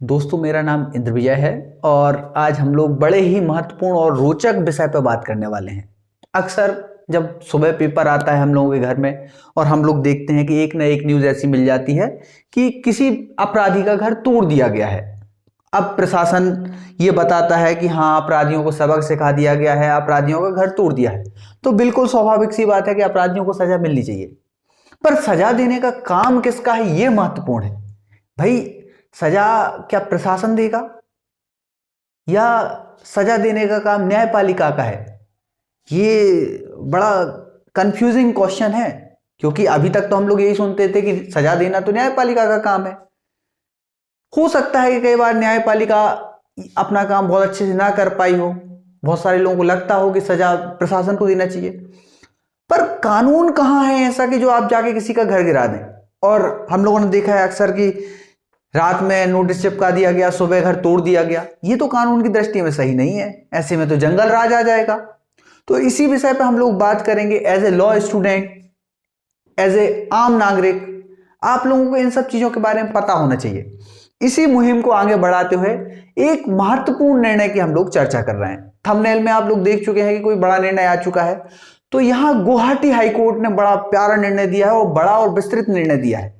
दोस्तों, मेरा नाम इंद्र विजय है और आज हम लोग बड़े ही महत्वपूर्ण और रोचक विषय पर बात करने वाले हैं। अक्सर जब सुबह पेपर आता है हम लोगों के घर में और हम लोग देखते हैं कि एक न एक न्यूज़ ऐसी मिल जाती है कि किसी अपराधी का घर तोड़ दिया गया है। अब प्रशासन ये बताता है कि हाँ, अपराधियों को सबक सिखा दिया गया है, अपराधियों का घर तोड़ दिया है। तो बिल्कुल स्वाभाविक सी बात है कि अपराधियों को सजा मिलनी चाहिए। पर सजा देने का काम किसका है, ये महत्वपूर्ण है। भाई, सजा क्या प्रशासन देगा या सजा देने का काम न्यायपालिका का है? ये बड़ा कंफ्यूजिंग क्वेश्चन है, क्योंकि अभी तक तो हम लोग यही सुनते थे कि सजा देना तो न्यायपालिका का काम है। हो सकता है कि कई बार न्यायपालिका अपना काम बहुत अच्छे से ना कर पाई हो, बहुत सारे लोगों को लगता हो कि सजा प्रशासन को देना चाहिए। पर कानून कहाँ है ऐसा कि जो आप जाके किसी का घर गिरा दें? और हम लोगों ने देखा है अक्सर कि रात में नोटिस चिपका दिया गया, सुबह घर तोड़ दिया गया। ये तो कानून की दृष्टि में सही नहीं है। ऐसे में तो जंगल राज आ जाएगा। तो इसी विषय पर हम लोग बात करेंगे। As a law student, as a आम नागरिक, आप लोगों को इन सब चीजों के बारे में पता होना चाहिए। इसी मुहिम को आगे बढ़ाते हुए एक महत्वपूर्ण निर्णय की हम लोग चर्चा कर रहे हैं। थंबनेल में आप लोग देख चुके हैं कि कोई बड़ा निर्णय आ चुका है। तो यहां गुवाहाटी हाईकोर्ट ने बड़ा प्यारा निर्णय दिया है और बड़ा और विस्तृत निर्णय दिया है।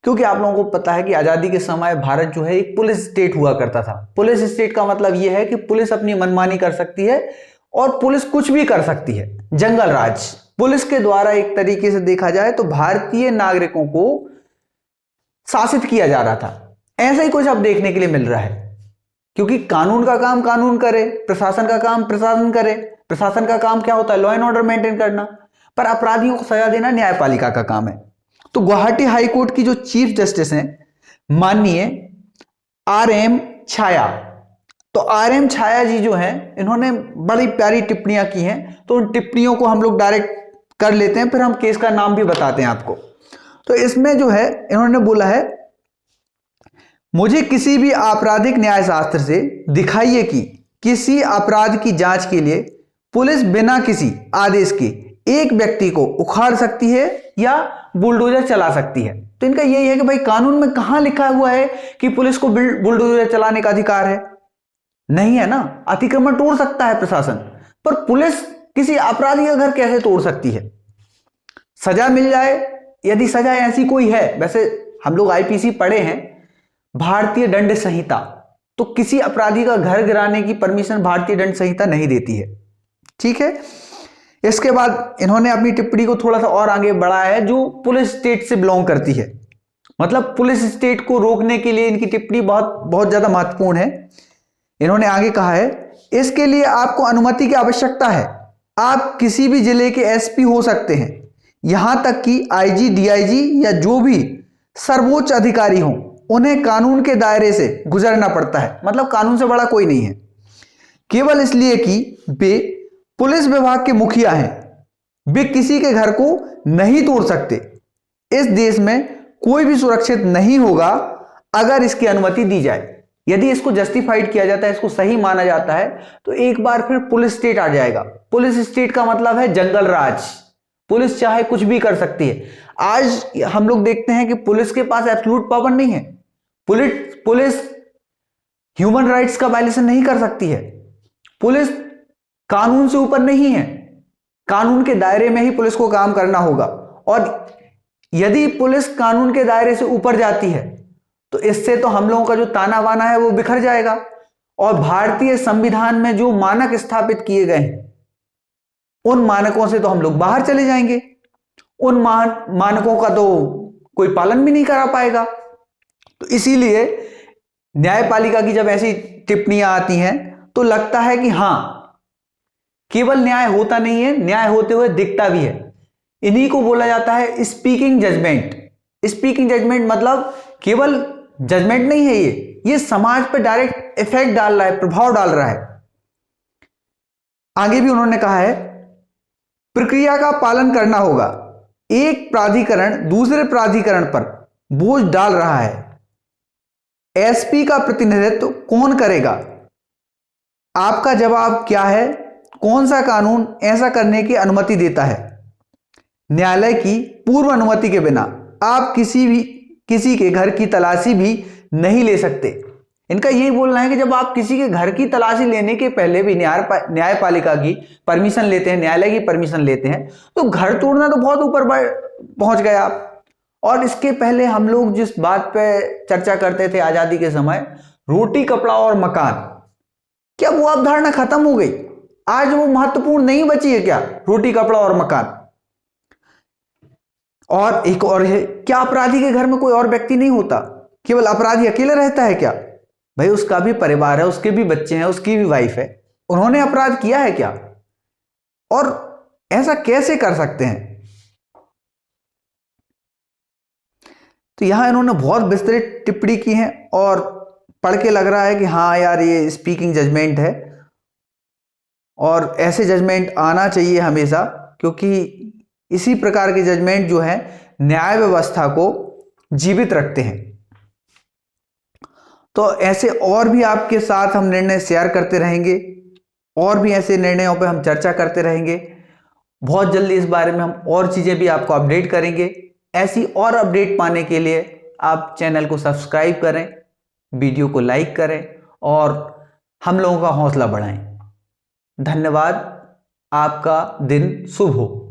क्योंकि आप लोगों को पता है कि आजादी के समय भारत जो है एक पुलिस स्टेट हुआ करता था। पुलिस स्टेट का मतलब यह है कि पुलिस अपनी मनमानी कर सकती है और पुलिस कुछ भी कर सकती है। जंगल राज पुलिस के द्वारा एक तरीके से देखा जाए तो भारतीय नागरिकों को शासित किया जा रहा था। ऐसा ही कुछ अब देखने के लिए मिल रहा है, क्योंकि कानून का काम कानून करे, प्रशासन का काम प्रशासन करे। प्रशासन का काम क्या होता है? लॉ एंड ऑर्डर मेंटेन करना। पर अपराधियों को सजा देना न्यायपालिका का काम है। तो गुवाहाटी हाईकोर्ट की जो चीफ जस्टिस हैं, माननीय आर.एम. छाया, तो आर.एम. छाया जी जो हैं, इन्होंने बड़ी प्यारी टिप्पणियां की हैं। तो उन टिप्पणियों को हम लोग डायरेक्ट कर लेते हैं, फिर हम केस का नाम भी बताते हैं आपको। तो इसमें जो है इन्होंने बोला है, मुझे किसी भी आपराधिक न्यायशास्त्र से दिखाइए कि किसी अपराध की जांच के लिए पुलिस बिना किसी आदेश के एक व्यक्ति को उखाड़ सकती है या बुलडोजर चला सकती है। तो इनका यही है कि भाई, कानून में कहां लिखा हुआ है कि पुलिस को बुलडोजर चलाने का अधिकार है? नहीं है ना। अतिक्रमण तोड़ सकता है प्रशासन, पर पुलिस किसी अपराधी का घर कैसे तोड़ सकती है? सजा मिल जाए, यदि सजा ऐसी कोई है, वैसे हम लोग आईपीसी पढ़े हैं, भारतीय दंड संहिता, तो किसी अपराधी का घर गिराने की परमिशन भारतीय दंड संहिता नहीं देती है। ठीक है। इसके बाद इन्होंने अपनी टिप्पणी को थोड़ा सा और आगे बढ़ाया है, जो पुलिस स्टेट से बिलोंग करती है। मतलब पुलिस स्टेट को रोकने के लिए इनकी टिप्पणी बहुत बहुत ज्यादा महत्वपूर्ण है। इन्होंने आगे कहा है, इसके लिए आपको अनुमति की आवश्यकता है। आप किसी भी जिले के एसपी हो सकते हैं, यहां तक कि आईजी, डीआईजी या जो भी सर्वोच्च अधिकारी हो, उन्हें कानून के दायरे से गुजरना पड़ता है। मतलब कानून से बड़ा कोई नहीं है। केवल इसलिए कि वे पुलिस विभाग के मुखिया हैं, वे किसी के घर को नहीं तोड़ सकते। इस देश में कोई भी सुरक्षित नहीं होगा अगर इसकी अनुमति दी जाए। यदि इसको जस्टिफाइड किया जाता है, इसको सही माना जाता है, तो एक बार फिर पुलिस स्टेट आ जाएगा। पुलिस स्टेट का मतलब है जंगल राज। पुलिस चाहे कुछ भी कर सकती है। आज हम लोग देखते हैं कि पुलिस के पास एब्सोल्यूट पावर नहीं है। पुलिस ह्यूमन राइट्स का वायलेशन नहीं कर सकती है। पुलिस कानून से ऊपर नहीं है। कानून के दायरे में ही पुलिस को काम करना होगा। और यदि पुलिस कानून के दायरे से ऊपर जाती है, तो इससे तो हम लोगों का जो ताना बाना है वो बिखर जाएगा। और भारतीय संविधान में जो मानक स्थापित किए गए हैं, उन मानकों से तो हम लोग बाहर चले जाएंगे। उन मानकों का तो कोई पालन भी नहीं करा पाएगा। तो इसीलिए न्यायपालिका की जब ऐसी टिप्पणियां आती हैं, तो लगता है कि हां, केवल न्याय होता नहीं है, न्याय होते हुए दिखता भी है। इन्हीं को बोला जाता है स्पीकिंग जजमेंट। स्पीकिंग जजमेंट मतलब केवल जजमेंट नहीं है, ये समाज पर डायरेक्ट इफेक्ट डाल रहा है, प्रभाव डाल रहा है। आगे भी उन्होंने कहा है, प्रक्रिया का पालन करना होगा। एक प्राधिकरण दूसरे प्राधिकरण पर बोझ डाल रहा है। एसपी का प्रतिनिधित्व कौन करेगा? आपका जवाब क्या है? कौन सा कानून ऐसा करने की अनुमति देता है? न्यायालय की पूर्व अनुमति के बिना आप किसी के घर की तलाशी भी नहीं ले सकते। इनका यही बोलना है कि जब आप किसी के घर की तलाशी लेने के पहले भी न्यायपालिका की परमिशन लेते हैं, न्यायालय की परमिशन लेते हैं, तो घर तोड़ना तो बहुत ऊपर पहुंच गए आप। और इसके पहले हम लोग जिस बात पे चर्चा करते थे आजादी के समय, रोटी कपड़ा और मकान, क्या वो अवधारणा खत्म हो गई? आज वो महत्वपूर्ण नहीं बची है क्या, रोटी कपड़ा और मकान? और एक और है, क्या अपराधी के घर में कोई और व्यक्ति नहीं होता? केवल अपराधी अकेले रहता है क्या? भाई उसका भी परिवार है, उसके भी बच्चे हैं, उसकी भी वाइफ है। उन्होंने अपराध किया है क्या? और ऐसा कैसे कर सकते हैं? तो यहां इन्होंने बहुत विस्तृत टिप्पणी की है और पढ़ के लग रहा है कि हाँ यार, ये स्पीकिंग जजमेंट है और ऐसे जजमेंट आना चाहिए हमेशा, क्योंकि इसी प्रकार के जजमेंट जो है न्याय व्यवस्था को जीवित रखते हैं। तो ऐसे और भी आपके साथ हम निर्णय शेयर करते रहेंगे, और भी ऐसे निर्णयों पे हम चर्चा करते रहेंगे। बहुत जल्दी इस बारे में हम और चीज़ें भी आपको अपडेट करेंगे। ऐसी और अपडेट पाने के लिए आप चैनल को सब्सक्राइब करें, वीडियो को लाइक करें और हम लोगों का हौसला बढ़ाएं। धन्यवाद। आपका दिन शुभ हो।